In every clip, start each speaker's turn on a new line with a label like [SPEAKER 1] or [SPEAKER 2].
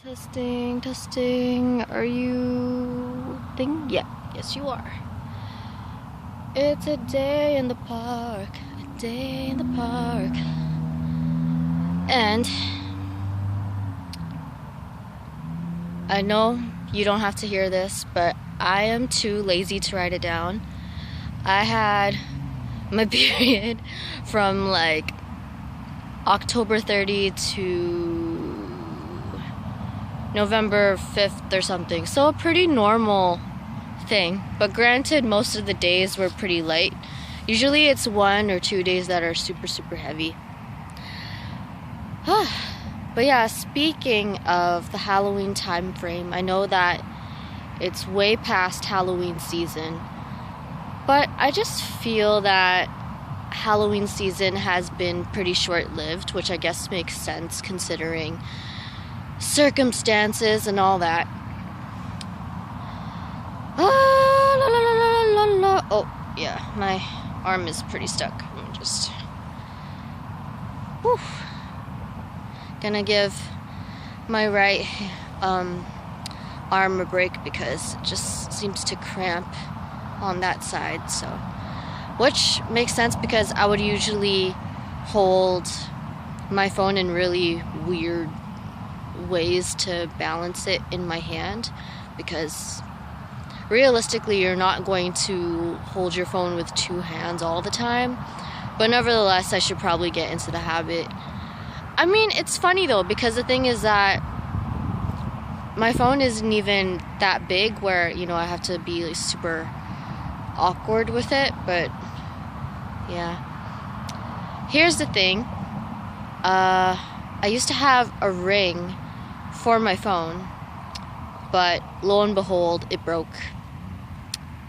[SPEAKER 1] Testing, testing. Are you thing? Yeah, yes you are. It's a day in the park, a day in the park. And I know you don't have to hear this, but I am too lazy to write it down. I had my period from like October 30 to November 5th or something. So a pretty normal thing. But granted, most of the days were pretty light. Usually it's 1 or 2 days that are super, super heavy. But yeah, speaking of the Halloween time frame, I know that it's way past Halloween season. But I just feel that Halloween season has been pretty short-lived, which I guess makes sense considering circumstances and all that. Oh, yeah, my arm is pretty stuck. I'm just... Whew. Gonna give my right arm a break because it just seems to cramp on that side, so... Which makes sense because I would usually hold my phone in really weird ways to balance it in my hand, because realistically you're not going to hold your phone with 2 hands all the time, but nevertheless I should probably get into the habit. I mean, it's funny though, because the thing is that my phone isn't even that big where, you know, I have to be like super awkward with it, but yeah. Here's the thing. I used to have a ring for my phone, but lo and behold, it broke.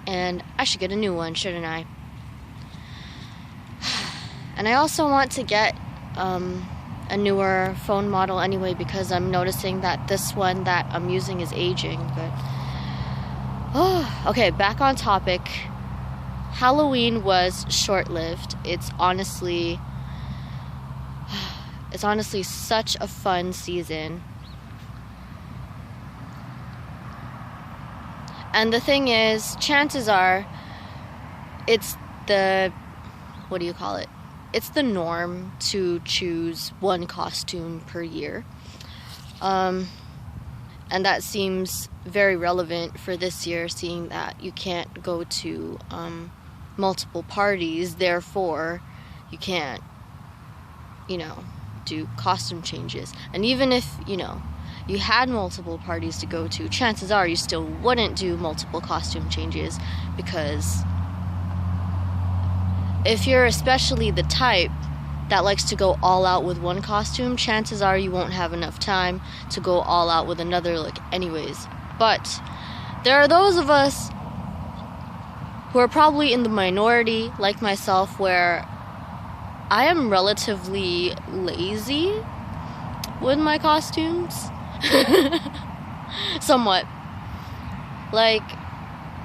[SPEAKER 1] And I should get a new one, shouldn't I? And I also want to get a newer phone model anyway, because I'm noticing that this one that I'm using is aging. But okay, back on topic. Halloween was short-lived. It's honestly such a fun season. And the thing is, chances are, it's the, what do you call it? It's the norm to choose one costume per year. And that seems very relevant for this year, seeing that you can't go to multiple parties, therefore you can't, you know, do costume changes. And even if, you know, you had multiple parties to go to, chances are you still wouldn't do multiple costume changes, because if you're especially the type that likes to go all out with one costume, chances are you won't have enough time to go all out with another look anyways. But there are those of us who are probably in the minority, like myself, where I am relatively lazy with my costumes. Somewhat. Like,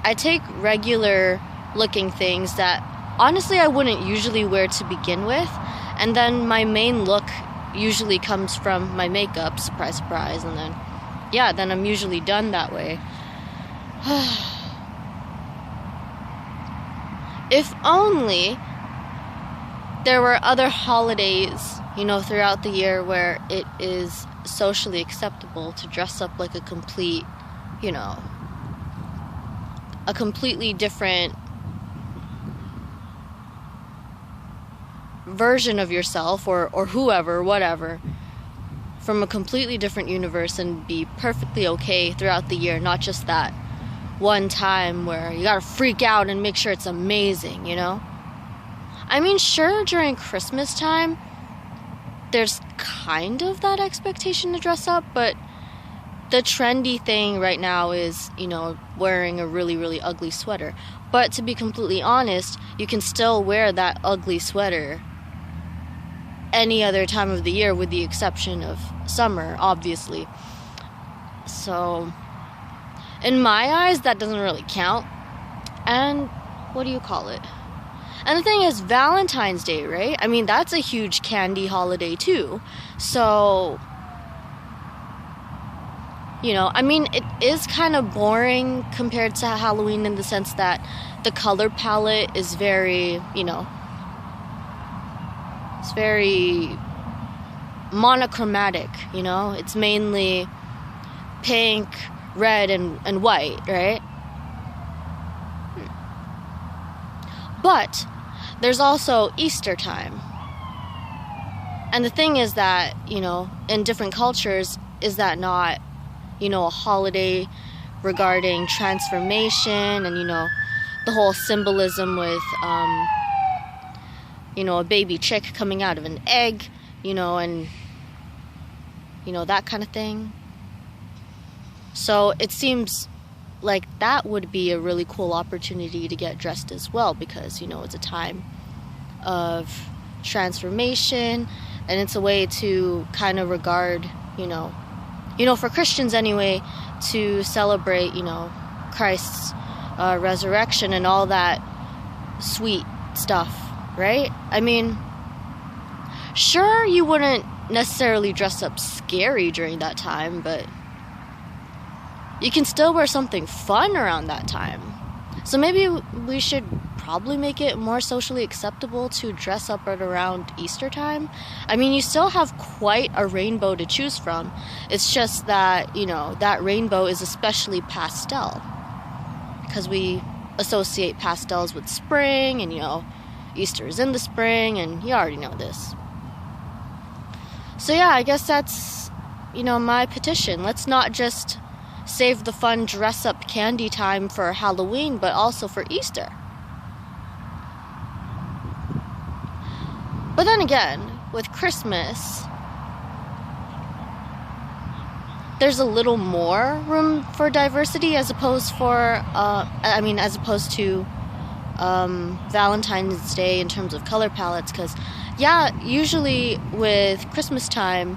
[SPEAKER 1] I take regular looking things that honestly I wouldn't usually wear to begin with, and then my main look usually comes from my makeup, surprise, surprise, and then, yeah, then I'm usually done that way. If only there were other holidays, you know, throughout the year where it is socially acceptable to dress up like a complete, you know, a completely different version of yourself, or whoever, whatever, from a completely different universe, and be perfectly okay throughout the year, not just that one time where you gotta freak out and make sure it's amazing, you know? I mean, sure, during Christmas time, there's kind of that expectation to dress up, but the trendy thing right now is, you know, wearing a really, really ugly sweater. But to be completely honest, you can still wear that ugly sweater any other time of the year, with the exception of summer, obviously. So, in my eyes, that doesn't really count. And what do you call it? And the thing is, Valentine's Day, right? I mean, that's a huge candy holiday too. So, I mean, it is kind of boring compared to Halloween in the sense that the color palette is very, it's very monochromatic, It's mainly pink, red, and white, right? But there's also Easter time. And the thing is that, in different cultures, is that not, a holiday regarding transformation and, the whole symbolism with, a baby chick coming out of an egg, and, that kind of thing. So it seems like that would be a really cool opportunity to get dressed as well because, it's a time of transformation and it's a way to kind of regard, for Christians anyway, to celebrate, Christ's resurrection and all that sweet stuff, right? I mean, sure, you wouldn't necessarily dress up scary during that time, but you can still wear something fun around that time. So maybe we should probably make it more socially acceptable to dress up at around Easter time. I mean, you still have quite a rainbow to choose from. It's just that, that rainbow is especially pastel. Because we associate pastels with spring and, Easter is in the spring and you already know this. So yeah, I guess that's, my petition. Let's not just save the fun dress-up candy time for Halloween, but also for Easter. But then again, with Christmas, there's a little more room for diversity as opposed to Valentine's Day in terms of color palettes. Because, usually with Christmas time,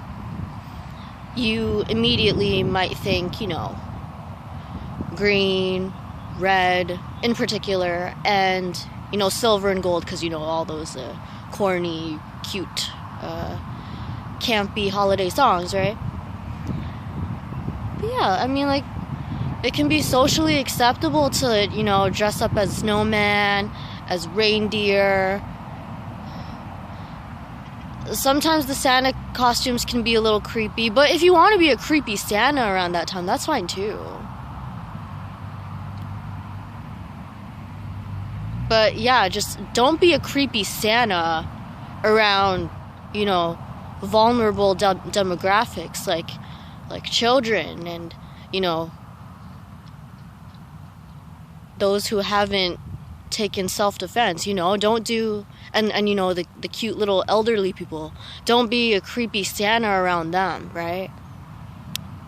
[SPEAKER 1] you immediately might think, green, red in particular, and, silver and gold because, all those corny, cute, campy holiday songs, right? But yeah, I mean, it can be socially acceptable to, dress up as snowman, as reindeer. Sometimes the Santa costumes can be a little creepy, but if you want to be a creepy Santa around that time, that's fine too. But yeah, just don't be a creepy Santa around, vulnerable demographics like children and, those who haven't taken self-defense, don't do, and the cute little elderly people, don't be a creepy Santa around them, right?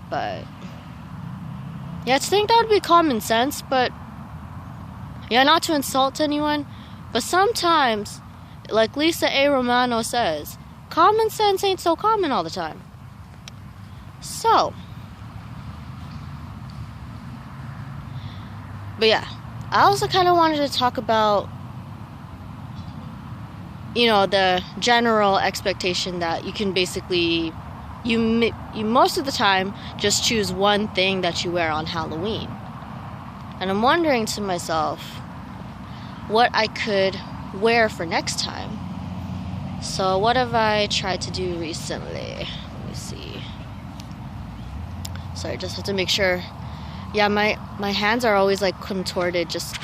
[SPEAKER 1] But yeah, I think that would be common sense, but yeah, not to insult anyone, but sometimes, like Lisa A. Romano says, common sense ain't so common all the time. So, but yeah, I also kind of wanted to talk about, the general expectation that you can basically, you most of the time just choose one thing that you wear on Halloween. And I'm wondering to myself what I could wear for next time. So what have I tried to do recently? Let me see. Sorry, just have to make sure. Yeah, my hands are always contorted just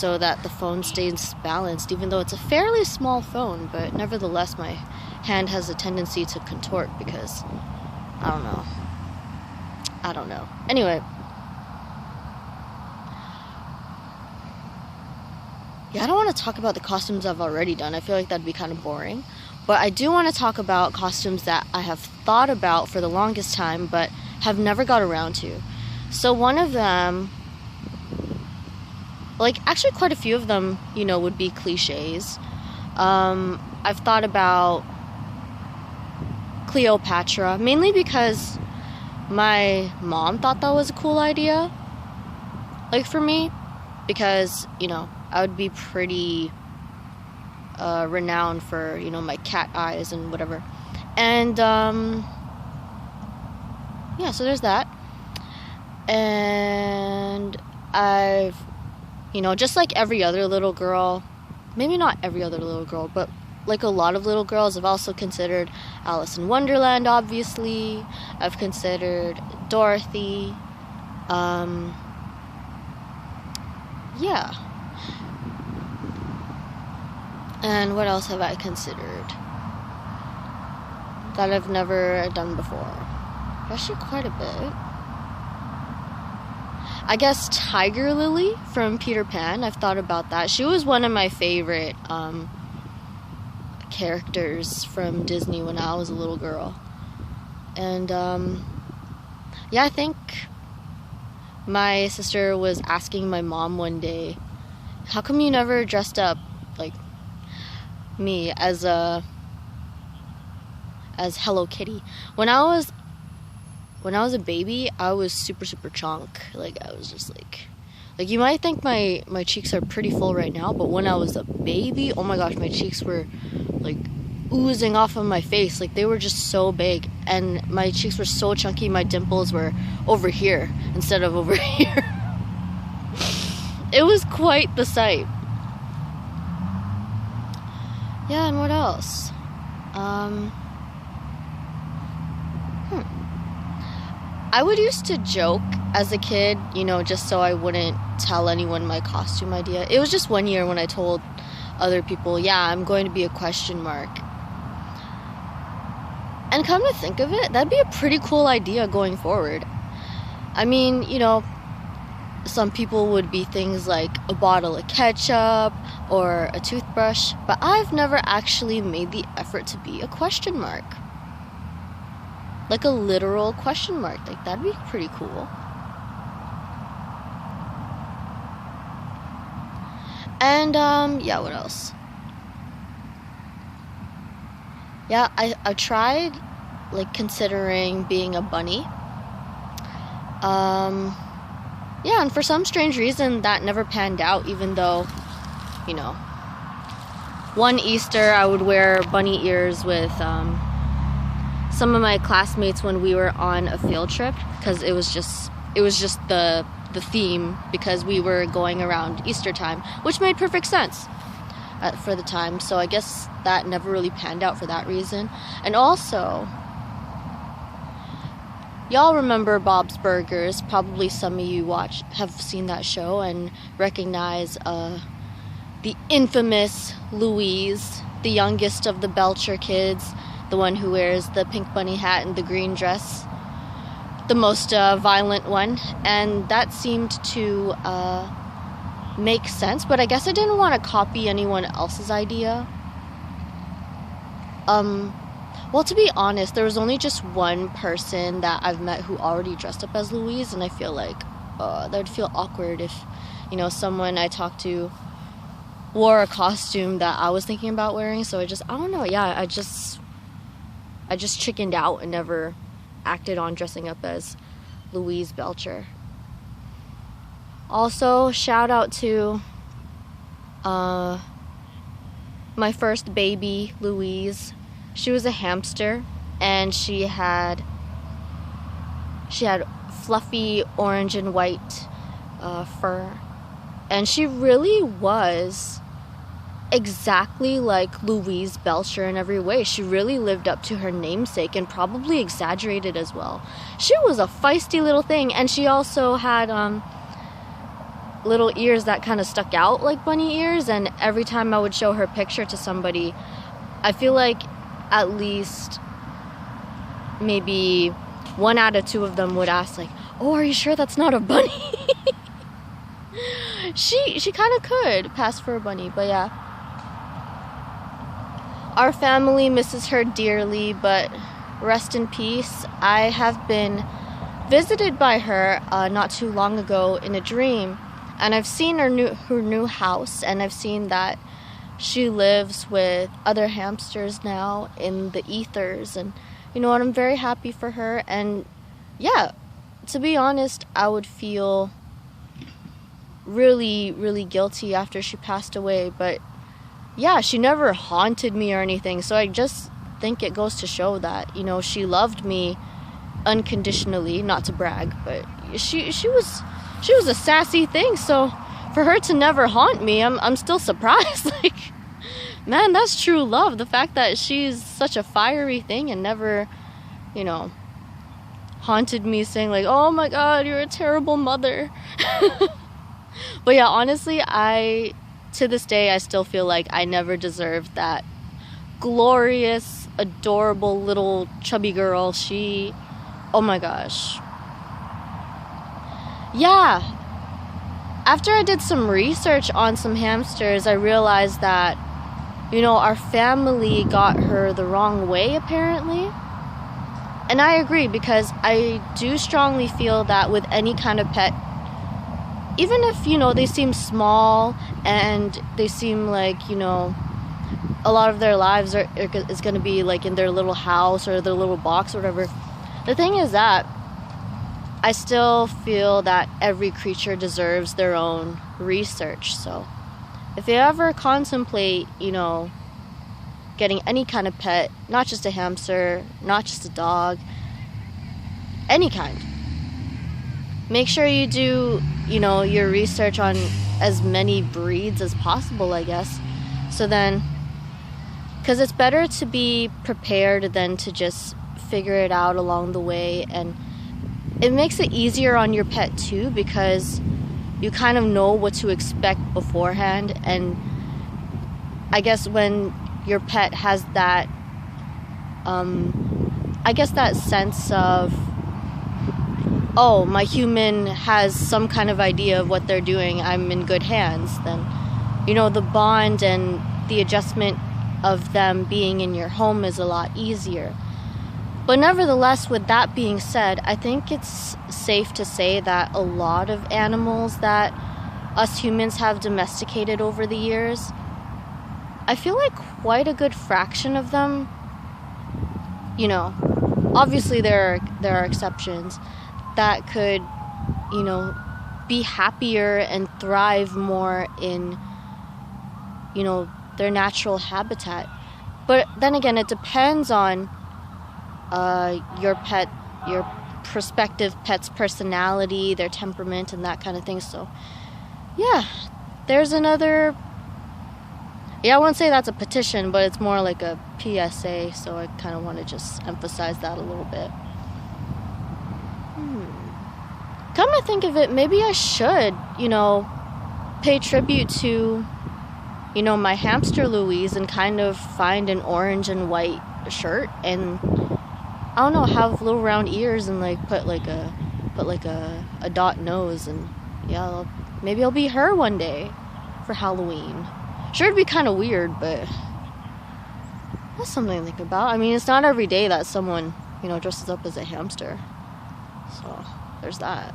[SPEAKER 1] so that the phone stays balanced, even though it's a fairly small phone, but nevertheless my hand has a tendency to contort because I don't know. Anyway, yeah, I don't want to talk about the costumes I've already done. I feel like that'd be kind of boring. But I do want to talk about costumes that I have thought about for the longest time, but have never got around to. So one of them, actually quite a few of them, would be cliches. I've thought about Cleopatra, mainly because my mom thought that was a cool idea, for me, because, I would be pretty renowned for, my cat eyes and whatever. And yeah, so there's that. And I've, just like every other little girl, maybe not every other little girl, but like a lot of little girls, I've also considered Alice in Wonderland, obviously. I've considered Dorothy. Yeah. And what else have I considered that I've never done before? Actually, quite a bit. I guess Tiger Lily from Peter Pan. I've thought about that. She was one of my favorite characters from Disney when I was a little girl. And yeah, I think my sister was asking my mom one day, how come you never dressed up like me as Hello Kitty? When I was a baby, I was super chunk. Like, I was just like you might think my cheeks are pretty full right now, but when I was a baby, oh my gosh, my cheeks were like oozing off of my face. Like, they were just so big, and my cheeks were so chunky, my dimples were over here instead of over here. It was quite the sight. Yeah, and what else? I would used to joke as a kid, just so I wouldn't tell anyone my costume idea. It was just one year when I told other people, yeah, I'm going to be a question mark. And come to think of it, that'd be a pretty cool idea going forward. I mean, some people would be things like a bottle of ketchup or a toothbrush, but I've never actually made the effort to be a question mark. Like a literal question mark. Like, that'd be pretty cool. And, yeah, what else? Yeah, I tried, like, considering being a bunny. Yeah, and for some strange reason, that never panned out, even though, one Easter I would wear bunny ears with, some of my classmates when we were on a field trip, because it was just the theme, because we were going around Easter time, which made perfect sense for the time. So I guess that never really panned out for that reason. And also, y'all remember Bob's Burgers. Probably some of you have seen that show and recognize the infamous Louise, the youngest of the Belcher kids, the one who wears the pink bunny hat and the green dress, the most violent one. And that seemed to make sense, but I guess I didn't want to copy anyone else's idea. Well, to be honest, there was only just one person that I've met who already dressed up as Louise, and I feel like that would feel awkward if, someone I talked to wore a costume that I was thinking about wearing. So I don't know. Yeah, I just chickened out and never acted on dressing up as Louise Belcher. Also, shout out to my first baby, Louise. She was a hamster, and she had fluffy orange and white fur, and she really was exactly like Louise Belcher in every way. She really lived up to her namesake and probably exaggerated as well. She was a feisty little thing, and she also had little ears that kind of stuck out like bunny ears, and every time I would show her picture to somebody, I feel like at least maybe 1 out of 2 of them would ask, like, oh, are you sure that's not a bunny? She kind of could pass for a bunny, but yeah. Our family misses her dearly, but rest in peace. I have been visited by her not too long ago in a dream, and I've seen her new house, and I've seen that she lives with other hamsters now in the ethers, and you know what, I'm very happy for her. And yeah, to be honest, I would feel really, really guilty after she passed away, but yeah, she never haunted me or anything, so I just think it goes to show that, she loved me unconditionally, not to brag, but she was a sassy thing. So for her to never haunt me, I'm still surprised. Like, man, that's true love. The fact that she's such a fiery thing and never, you know, haunted me saying like, oh my god, you're a terrible mother. But yeah, honestly, to this day, I still feel like I never deserved that glorious, adorable little chubby girl. Oh my gosh. Yeah. After I did some research on some hamsters, I realized that, you know, our family got her the wrong way, apparently. And I agree, because I do strongly feel that with any kind of pet, even if, you know, they seem small and they seem like, you know, a lot of their lives is going to be like in their little house or their little box or whatever. The thing is that I still feel that every creature deserves their own research. So if you ever contemplate, you know, getting any kind of pet, not just a hamster, not just a dog, any kind, make sure you do, you know, your research on as many breeds as possible, I guess. So then, because it's better to be prepared than to just figure it out along the way. And it makes it easier on your pet too, because you kind of know what to expect beforehand. And I guess when your pet has that, I guess that sense of, oh, my human has some kind of idea of what they're doing, I'm in good hands, then, you know, the bond and the adjustment of them being in your home is a lot easier. But nevertheless, with that being said, I think it's safe to say that a lot of animals that us humans have domesticated over the years, I feel like quite a good fraction of them, you know, obviously there are exceptions, that could, you know, be happier and thrive more in, you know, their natural habitat. But then again, it depends on your prospective pet's personality, their temperament, and that kind of thing. So yeah, there's another, yeah, I wouldn't say that's a petition, but it's more like a PSA, so I kind of want to just emphasize that a little bit. Come to think of it, maybe I should, you know, pay tribute to, you know, my hamster Louise, and kind of find an orange and white shirt and, I don't know, have little round ears and like put like a dot nose, and yeah, maybe I'll be her one day for Halloween. Sure, it'd be kind of weird, but that's something to think about. I mean, it's not every day that someone, you know, dresses up as a hamster, so there's that.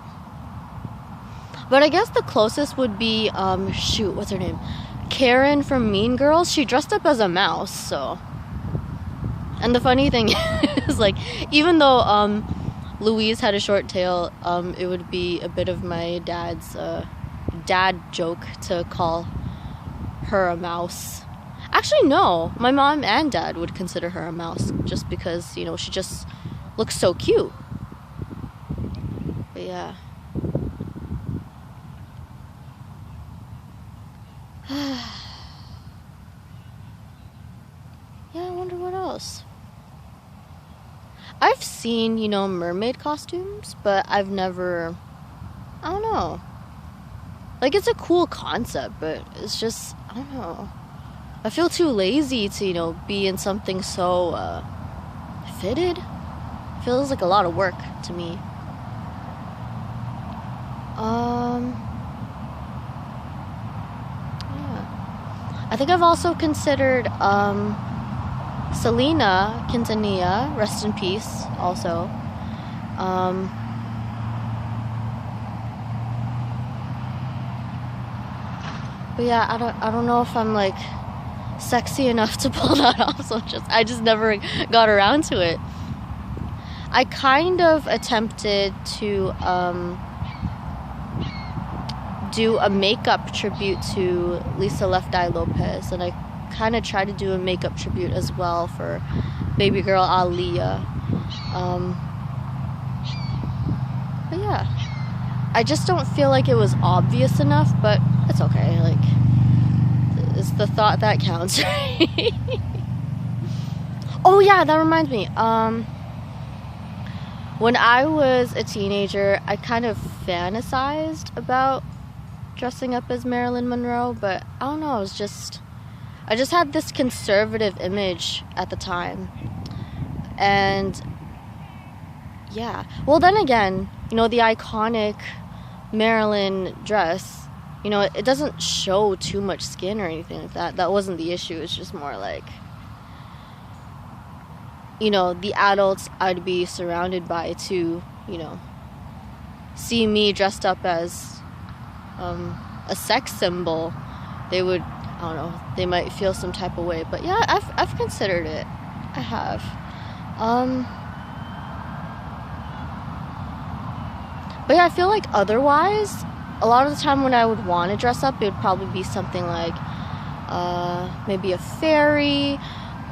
[SPEAKER 1] But I guess the closest would be, what's her name? Karen from Mean Girls. She dressed up as a mouse, so. And the funny thing is, like, even though Louise had a short tail, it would be a bit of my dad's dad joke to call her a mouse. Actually, no. My mom and dad would consider her a mouse, just because, you know, she just looks so cute. But yeah. Yeah, I wonder what else. I've seen, you know, mermaid costumes, but I've never, I don't know. Like, it's a cool concept, but it's just, I don't know. I feel too lazy to, you know, be in something so fitted. Feels like a lot of work to me. I think I've also considered Selena Quintanilla, rest in peace, also. But yeah, I don't know if I'm like sexy enough to pull that off, so I just never got around to it. I kind of attempted to do a makeup tribute to Lisa Left Eye Lopez, and I kind of tried to do a makeup tribute as well for baby girl Aaliyah. yeah, I just don't feel like it was obvious enough, but it's okay. Like, it's the thought that counts. Oh yeah, that reminds me. When I was a teenager, I kind of fantasized about dressing up as Marilyn Monroe, but I don't know, I just had this conservative image at the time. And yeah, well, then again, you know, the iconic Marilyn dress, you know, it doesn't show too much skin or anything like that. That wasn't the issue. It's just more like, you know, the adults I'd be surrounded by to, you know, see me dressed up as a sex symbol, they would, I don't know, they might feel some type of way. But yeah, I've considered it. I have. But yeah, I feel like otherwise, a lot of the time when I would want to dress up, it would probably be something like maybe a fairy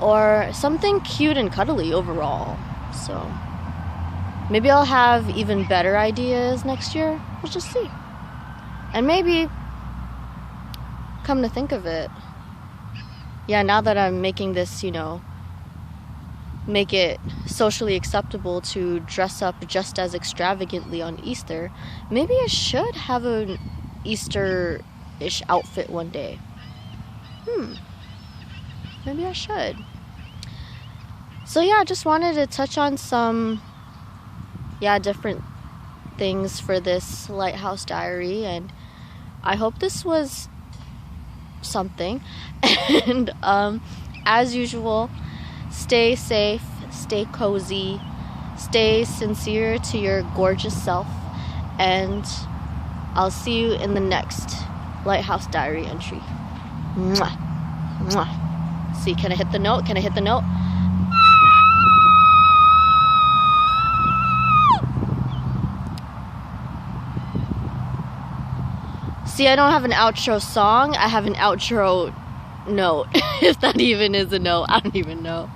[SPEAKER 1] or something cute and cuddly overall. So maybe I'll have even better ideas next year. We'll just see. And maybe, come to think of it, yeah, now that I'm making this, you know, make it socially acceptable to dress up just as extravagantly on Easter, maybe I should have an Easter-ish outfit one day. Maybe I should. So yeah, I just wanted to touch on some, different things for this Lighthouse Diary, and I hope this was something. And as usual, stay safe, stay cozy, stay sincere to your gorgeous self, and I'll see you in the next Lighthouse Diary entry. Mwah. Mwah. See, can I hit the note? Can I hit the note? See, I don't have an outro song. I have an outro note. If that even is a note, I don't even know.